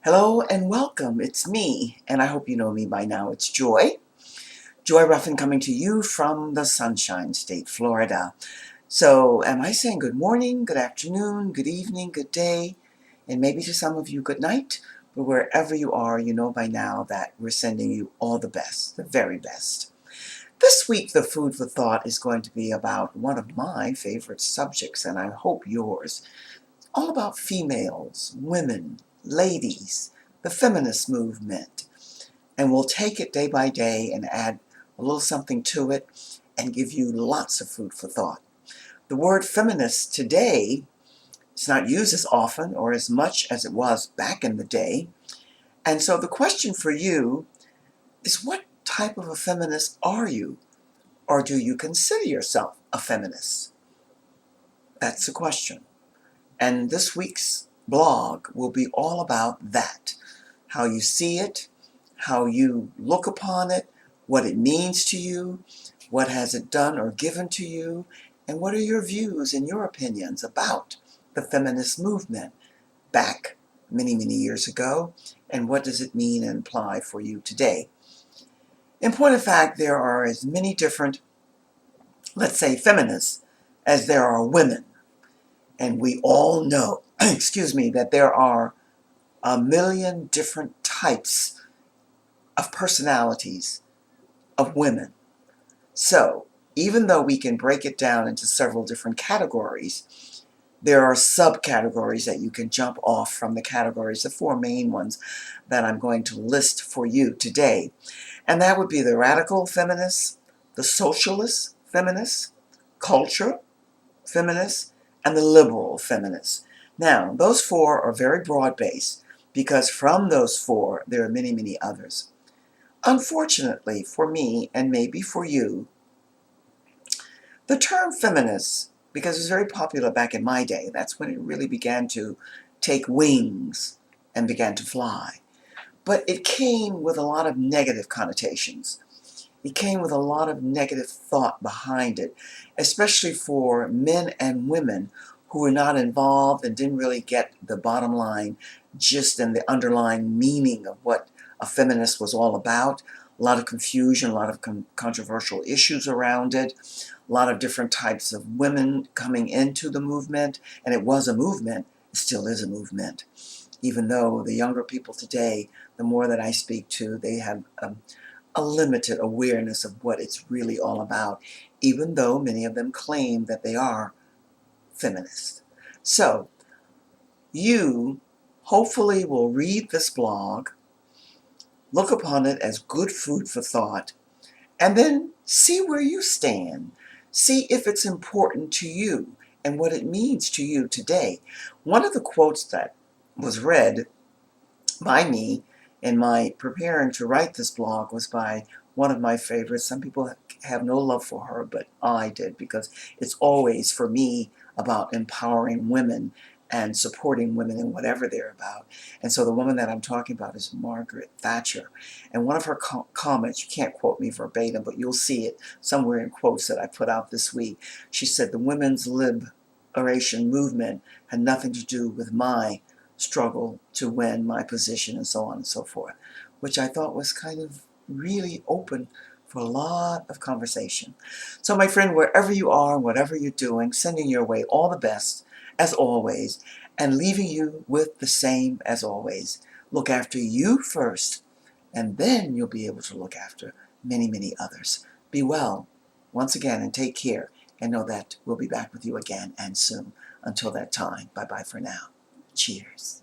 Hello and welcome. It's me, and I hope you know me by now. It's Joy. Joy Ruffin coming to you from the Sunshine State, Florida. So, am I saying good morning, good afternoon, good evening, good day, and maybe to some of you, good night? But wherever you are, you know by now that we're sending you all the best, the very best. This week, the food for thought is going to be about one of my favorite subjects, and I hope yours. All about females, women, ladies, the feminist movement. And we'll take it day by day and add a little something to it and give you lots of food for thought. The word feminist today is not used as often or as much as it was back in the day. And so the question for you is, what type of a feminist are you? Or do you consider yourself a feminist? That's the question. And this week's blog will be all about that. How you see it, how you look upon it, what it means to you, what has it done or given to you, and what are your views and your opinions about the feminist movement back many, many years ago, and what does it mean and imply for you today. In point of fact, there are as many different, let's say, feminists as there are women. And we all know, excuse me, that there are a million different types of personalities of women. So, even though we can break it down into several different categories, there are subcategories that you can jump off from the categories, the four main ones that I'm going to list for you today. And that would be the radical feminists, the socialist feminists, culture feminists, and the liberal feminists. Now, those four are very broad-based because from those four, there are many, many others. Unfortunately for me, and maybe for you, the term feminist, because it was very popular back in my day, that's when it really began to take wings and began to fly. But it came with a lot of negative connotations. It came with a lot of negative thought behind it, especially for men and women who were not involved and didn't really get the bottom line just in the underlying meaning of what a feminist was all about. A lot of confusion, a lot of controversial issues around it, a lot of different types of women coming into the movement, and it was a movement, it still is a movement. Even though the younger people today, the more that I speak to, they have a limited awareness of what it's really all about, even though many of them claim that they are feminists. So, you hopefully will read this blog, look upon it as good food for thought, and then see where you stand. See if it's important to you and what it means to you today. One of the quotes that was read by me in my preparing to write this blog was by one of my favorites. Some people have no love for her, but I did, because it's always, for me, about empowering women and supporting women in whatever they're about. And so the woman that I'm talking about is Margaret Thatcher. And one of her comments, you can't quote me verbatim, but you'll see it somewhere in quotes that I put out this week. She said, the women's liberation movement had nothing to do with my struggle to win my position, and so on and so forth, which I thought was kind of really open for a lot of conversation. So my friend, wherever you are, whatever you're doing, sending your way all the best, as always, and leaving you with the same as always. Look after you first, and then you'll be able to look after many, many others. Be well, once again, and take care, and know that we'll be back with you again and soon. Until that time, bye-bye for now. Cheers.